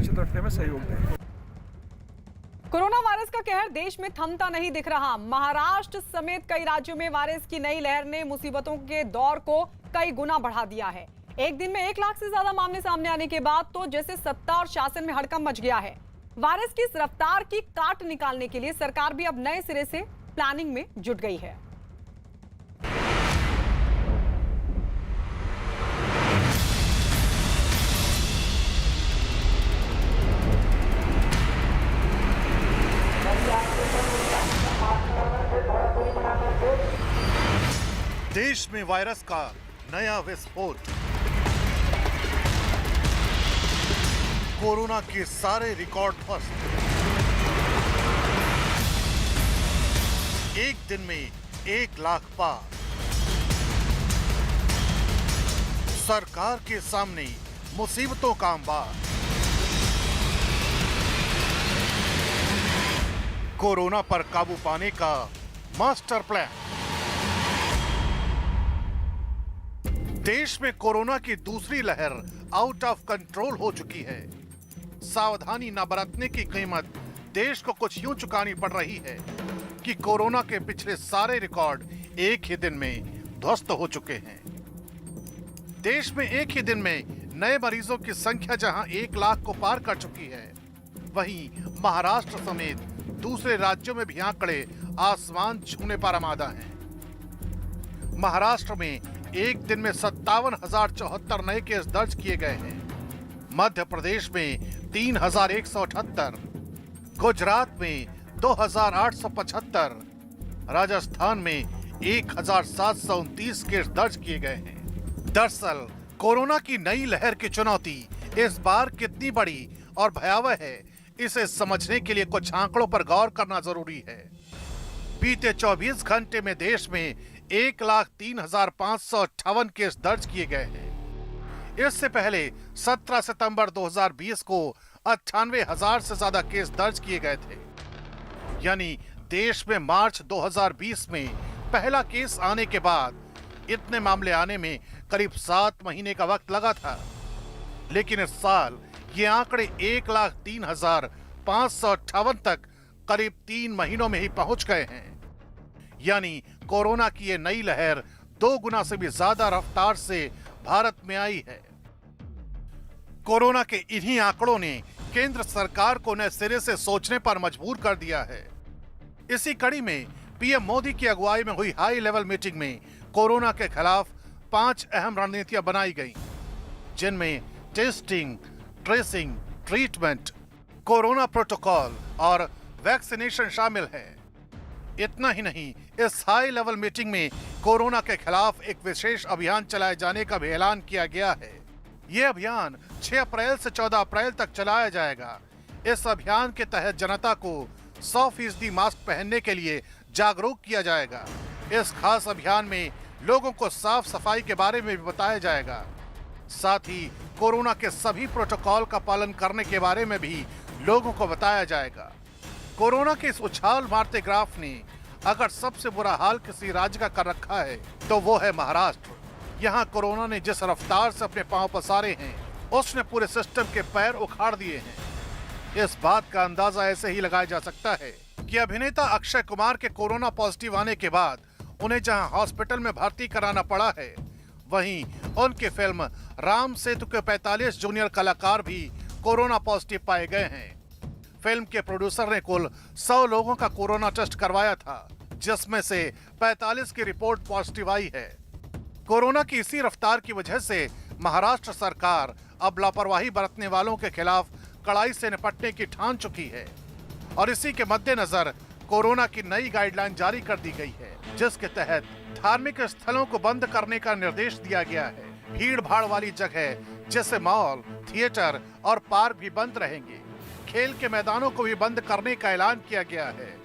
सुरक्षित रखने में सहयोग दें। कोरोना वायरस का कहर देश में थमता नहीं दिख रहा। महाराष्ट्र समेत कई राज्यों में वायरस की नई लहर ने मुसीबतों के दौर को कई गुना बढ़ा दिया है। एक दिन में 1 लाख से ज्यादा मामले सामने आने के बाद तो जैसे सत्ता और शासन में हड़कंप मच गया है। वायरस की इस रफ्तार की काट निकालने के लिए सरकार भी अब नए सिरे से प्लानिंग में जुट गई है। देश में वायरस का नया विस्फोट। कोरोना के सारे रिकॉर्ड ध्वस्त। एक दिन में 1 लाख पार। सरकार के सामने मुसीबतों का अंबार। कोरोना पर काबू पाने का मास्टर प्लान। देश में कोरोना की दूसरी लहर आउट ऑफ कंट्रोल हो चुकी है। सावधानी न बरतने की कीमत देश को कुछ यूं चुकानी पड़ रही है कि कोरोना के पिछले सारे रिकॉर्ड एक ही दिन में ध्वस्त हो चुके हैं। देश में एक ही दिन में नए मरीजों की संख्या जहां 1 लाख को पार कर चुकी है, वहीं महाराष्ट्र समेत दूसरे राज्यों में भी आंकड़े आसमान छूने पर आमादा हैं। महाराष्ट्र में एक दिन में 57,074 नए केस दर्ज किए गए हैं। मध्य प्रदेश में 3,178, गुजरात में 2,875, राजस्थान में 1,729 केस दर्ज किए गए हैं। दरअसल कोरोना की नई लहर की चुनौती इस बार कितनी बड़ी और भयावह है, इसे समझने के लिए कुछ आंकड़ों पर गौर करना जरूरी है। बीते 24 घंटे में देश में 1,03,558 केस दर्ज किए गए हैं। इससे पहले 17 सितंबर 2020 को 98,000 से ज्यादा केस दर्ज किए गए थे। यानी देश में मार्च 2020 में पहला केस आने के बाद इतने मामले आने में करीब 7 महीने का वक्त लगा था। लेकिन इस साल ये आंकड़े 1,03,558 तक करीब 3 महीनों में ही पहुंच गए हैं। यानी कोरोना की ये नई लहर 2 गुना से भी ज्यादा रफ्तार से भारत में आई है। कोरोना के इन्हीं आंकड़ों ने केंद्र सरकार को नए सिरे से सोचने पर मजबूर कर दिया है। इसी कड़ी में पीएम मोदी की अगुवाई में हुई हाई लेवल मीटिंग में कोरोना के खिलाफ 5 अहम रणनीतियां बनाई गईं, जिनमें testing, tracing, treatment, corona protocol और वैक्सीनेशन शामिल है। इतना ही नहीं, इस हाई लेवल मीटिंग में कोरोना के खिलाफ एक विशेष अभियान चलाए जाने का भी ऐलान किया गया है। यह अभियान 6 अप्रैल से 14 अप्रैल तक चलाया जाएगा। इस अभियान के तहत जनता को 100% मास्क पहनने के लिए जागरूक किया जाएगा। इस खास अभियान में लोगों को साफ सफाई के बारे में भी बताया जाएगा। साथ ही कोरोना के सभी प्रोटोकॉल का पालन करने के बारे में भी लोगों को बताया जाएगा। कोरोना के इस उछाल मारते ग्राफ ने अगर सबसे बुरा हाल किसी राज्य का कर रखा है तो वो है महाराष्ट्र। यहाँ कोरोना ने जिस रफ्तार से अपने पांव पसारे हैं, उसने पूरे सिस्टम के पैर उखाड़ दिए हैं। इस बात का अंदाजा ऐसे ही लगाया जा सकता है कि अभिनेता अक्षय कुमार के कोरोना पॉजिटिव आने के बाद उन्हें जहां हॉस्पिटल में भर्ती कराना पड़ा है, वहीं उनकी फिल्म राम सेतु के 45 जूनियर कलाकार भी कोरोना पॉजिटिव पाए गए हैं। फिल्म के प्रोड्यूसर ने कुल 100 लोगों का कोरोना टेस्ट करवाया था, जिसमें से 45 की रिपोर्ट पॉजिटिव आई है। कोरोना की इसी रफ्तार की वजह से महाराष्ट्र सरकार अब लापरवाही बरतने वालों के खिलाफ कड़ाई से निपटने की ठान चुकी है और इसी के मद्देनजर कोरोना की नई गाइडलाइन जारी कर दी गई है, जिसके तहत धार्मिक स्थलों को बंद करने का निर्देश दिया गया है। भीड़ भाड़ वाली जगह जैसे मॉल, थिएटर और पार्क भी बंद रहेंगे। खेल के मैदानों को भी बंद करने का ऐलान किया गया है।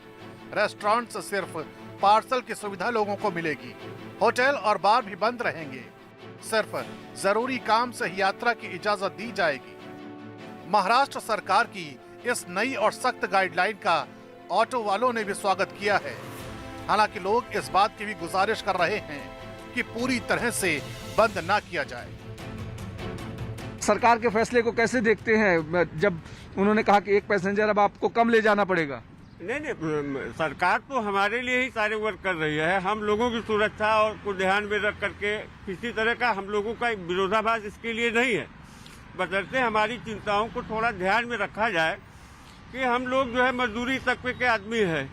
रेस्टोरेंट से सिर्फ पार्सल की सुविधा लोगों को मिलेगी। होटल और बार भी बंद रहेंगे। सिर्फ जरूरी काम से ही यात्रा की इजाजत दी जाएगी। महाराष्ट्र सरकार की इस नई और सख्त गाइडलाइन का ऑटो वालों ने भी स्वागत किया है। हालांकि लोग इस बात की भी गुजारिश कर रहे हैं कि पूरी तरह से बंद ना किया जाए। सरकार के फैसले को कैसे देखते हैं, जब उन्होंने कहा कि एक पैसेंजर अब आपको कम ले जाना पड़ेगा? नहीं, सरकार तो हमारे लिए ही सारे वर्क कर रही है। हम लोगों की सुरक्षा और को ध्यान में रख करके किसी तरह का हम लोगों का विरोधाभास इसके लिए नहीं है। बशर्ते हमारी चिंताओं को थोड़ा ध्यान में रखा जाए कि हम लोग जो है मजदूरी तबके के आदमी है,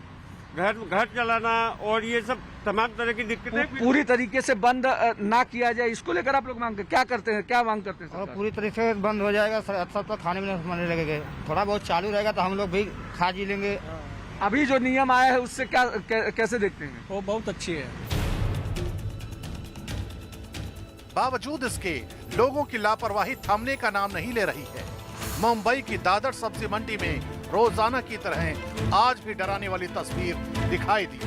घर चलाना और ये सब तमाम तरह की दिक्कतें पूरी तरीके से बंद ना किया जाए, इसको लेकर आप लोग मांग क्या करते हैं, क्या मांग करते हैं? और पूरी तरीके से बंद हो जाएगा सब तो खाने में मरने लगेंगे। थोड़ा बहुत चालू रहेगा तो हम लोग भी खा जी लेंगे। अभी जो नियम आया है उससे क्या कैसे देखते हैं? वो बहुत अच्छी है। बावजूद इसके लोगों की लापरवाही थमने का नाम नहीं ले रही है। मुंबई की दादर सब्जी मंडी में रोजाना की तरह आज भी डराने वाली तस्वीर दिखाई दी।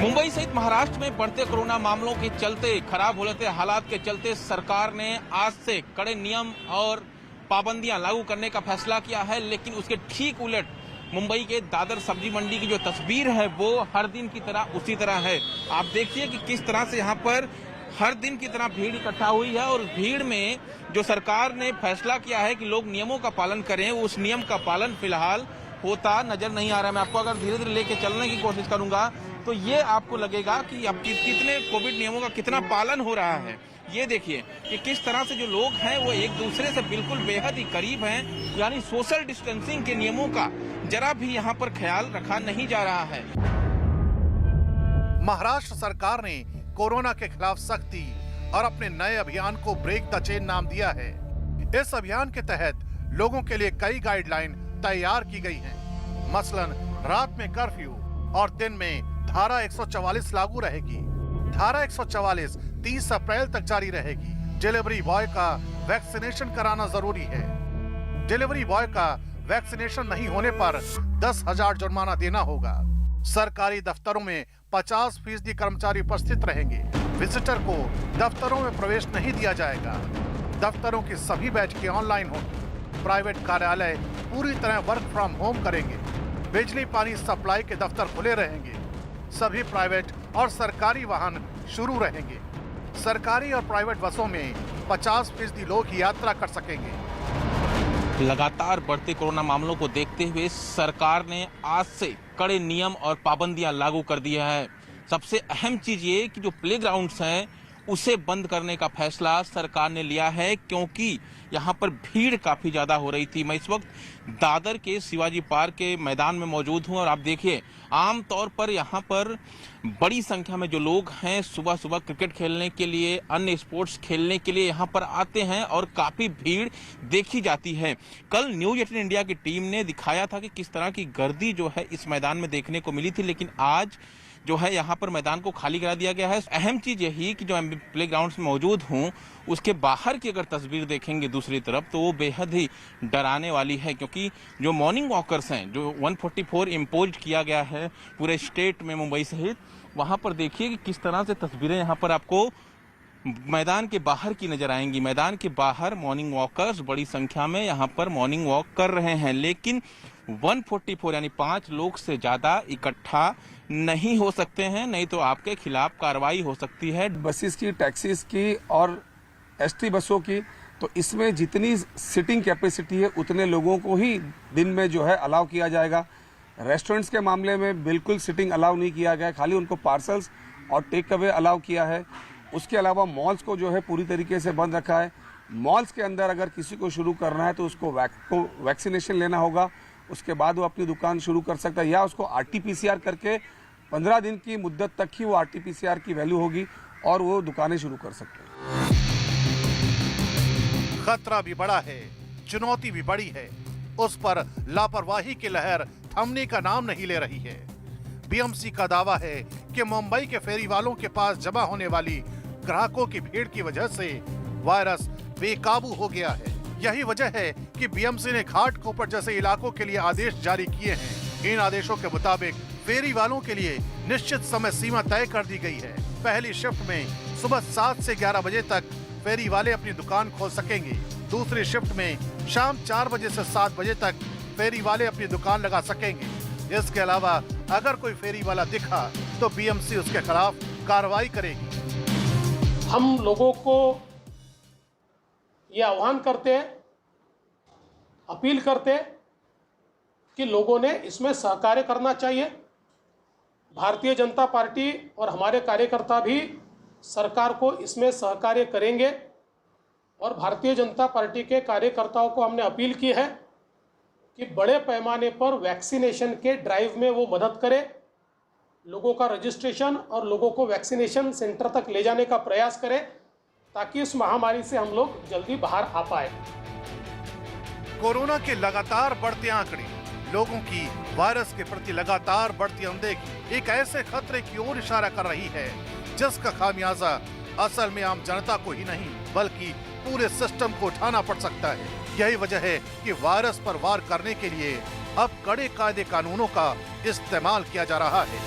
मुंबई सहित महाराष्ट्र में बढ़ते कोरोना मामलों के चलते, खराब होते हालात के चलते सरकार ने आज से कड़े नियम और पाबंदियां लागू करने का फैसला किया है। लेकिन उसके ठीक उलट मुंबई के दादर सब्जी मंडी की जो तस्वीर है वो हर दिन की तरह उसी तरह है। आप देखिए कि किस तरह से यहाँ पर हर दिन की तरह भीड़ इकट्ठा हुई है और भीड़ में जो सरकार ने फैसला किया है कि लोग नियमों का पालन करें, उस नियम का पालन फिलहाल होता नजर नहीं आ रहा है। मैं आपको अगर धीरे धीरे लेके चलने की कोशिश करूंगा तो ये आपको लगेगा कि अब कितने कोविड नियमों का कितना पालन हो रहा है। ये देखिए कि किस तरह से जो लोग हैं वो एक दूसरे से बिल्कुल बेहद ही करीब हैं, यानी सोशल डिस्टेंसिंग के नियमों का जरा भी यहाँ पर ख्याल रखा नहीं जा रहा है। महाराष्ट्र सरकार ने कोरोना के खिलाफ सख्ती और अपने नए अभियान को ब्रेक द चेन नाम दिया है। इस अभियान के तहत लोगों के लिए कई गाइडलाइन तैयार की गई हैं। मसलन रात में कर्फ्यू और दिन में धारा 144 लागू रहेगी। धारा 144 30 अप्रैल तक जारी रहेगी। डिलीवरी बॉय का वैक्सीनेशन कराना जरूरी है। डिलीवरी बॉय का वैक्सीनेशन नहीं होने पर 10,000 जुर्माना देना होगा। सरकारी दफ्तरों में 50% कर्मचारी उपस्थित रहेंगे। विजिटर को दफ्तरों में प्रवेश नहीं दिया जाएगा। दफ्तरों की सभी बैठकें ऑनलाइन होंगी। प्राइवेट कार्यालय पूरी तरह वर्क फ्रॉम होम करेंगे। बिजली पानी सप्लाई के दफ्तर खुले रहेंगे। सभी प्राइवेट और सरकारी वाहन शुरू रहेंगे। सरकारी और प्राइवेट बसों में 50% लोग ही यात्रा कर सकेंगे। लगातार बढ़ते कोरोना मामलों को देखते हुए सरकार ने आज से कड़े नियम और पाबंदियां लागू कर दिया है। सबसे अहम चीज ये कि जो प्लेग्राउंड्स हैं उसे बंद करने का फैसला सरकार ने लिया है, क्योंकि यहाँ पर भीड़ काफी ज्यादा हो रही थी। मैं इस वक्त दादर के शिवाजी पार्क के मैदान में मौजूद हूँ और आप देखिए आमतौर पर यहाँ पर बड़ी संख्या में जो लोग हैं सुबह सुबह क्रिकेट खेलने के लिए, अन्य स्पोर्ट्स खेलने के लिए यहाँ पर आते हैं और काफी भीड़ देखी जाती है। कल न्यूज 18 इंडिया की टीम ने दिखाया था कि किस तरह की गर्दी जो है इस मैदान में देखने को मिली थी, लेकिन आज जो है यहाँ पर मैदान को खाली करा दिया गया है। अहम चीज यही कि जो प्ले ग्राउंड में मौजूद हूँ उसके बाहर की अगर तस्वीर देखेंगे दूसरी तरफ तो वो बेहद ही डराने वाली है, क्योंकि जो मॉर्निंग वॉकर्स हैं, जो 144 इम्पोज किया गया है पूरे स्टेट में मुंबई सहित, वहाँ पर देखिए कि किस तरह से तस्वीरें यहाँ पर आपको मैदान के बाहर की नजर आएंगी। मैदान के बाहर मॉर्निंग वॉकर्स बड़ी संख्या में यहाँ पर मॉर्निंग वॉक कर रहे हैं, लेकिन 144 यानी 5 लोग से ज्यादा इकट्ठा नहीं हो सकते हैं, नहीं तो आपके खिलाफ कार्रवाई हो सकती है। बसेस की, टैक्सीज की और एसटी बसों की, तो इसमें जितनी सिटिंग कैपेसिटी है उतने लोगों को ही दिन में जो है अलाउ किया जाएगा। रेस्टोरेंट्स के मामले में बिल्कुल सिटिंग अलाउ नहीं किया गया, खाली उनको पार्सल्स और टेक अवे अलाउ किया है। उसके अलावा मॉल्स को जो है पूरी तरीके से बंद रखा है। मॉल्स के अंदर अगर किसी को शुरू करना है तो उसको वैक्सीनेशन लेना होगा, उसके बाद वो अपनी दुकान शुरू कर सकता है, या उसको RT-PCR करके 15 दिन की मुद्दत तक ही वो RT-PCR की वैल्यू होगी और वो दुकानें शुरू कर सकते हैं। खतरा भी बड़ा है, चुनौती भी बड़ी है। उस पर लापरवाही की लहर थमने का नाम नहीं ले रही है। BMC का दावा है कि मुंबई के फेरी वालों के पास जमा होने वाली ग्राहकों की भीड़ की वजह से वायरस बेकाबू हो गया है। यही वजह है कि BMC ने घाटकोपर जैसे इलाकों के लिए आदेश जारी किए हैं। इन आदेशों के मुताबिक फेरी वालों के लिए निश्चित समय सीमा तय कर दी गई है। पहली शिफ्ट में सुबह 7 से 11 बजे तक फेरी वाले अपनी दुकान खोल सकेंगे। दूसरी शिफ्ट में शाम 4 बजे से 7 बजे तक फेरी वाले अपनी दुकान लगा सकेंगे। इसके अलावा अगर कोई फेरी वाला दिखा तो BMC उसके खिलाफ कार्रवाई करेगी। हम लोगों को ये आह्वान करते हैं, अपील करते हैं कि लोगों ने इसमें सहकार्य करना चाहिए। भारतीय जनता पार्टी और हमारे कार्यकर्ता भी सरकार को इसमें सहकार्य करेंगे और भारतीय जनता पार्टी के कार्यकर्ताओं को हमने अपील की है कि बड़े पैमाने पर वैक्सीनेशन के ड्राइव में वो मदद करें, लोगों का रजिस्ट्रेशन और लोगों को वैक्सीनेशन सेंटर तक ले जाने का प्रयास करें ताकि इस महामारी से हम लोग जल्दी बाहर आ पाए। कोरोना के लगातार बढ़ते आंकड़े लोगों की वायरस के प्रति लगातार बढ़ती अनदेखी एक ऐसे खतरे की ओर इशारा कर रही है जिसका खामियाजा असल में आम जनता को ही नहीं बल्कि पूरे सिस्टम को उठाना पड़ सकता है। यही वजह है कि वायरस पर वार करने के लिए अब कड़े कायदे कानूनों का इस्तेमाल किया जा रहा है।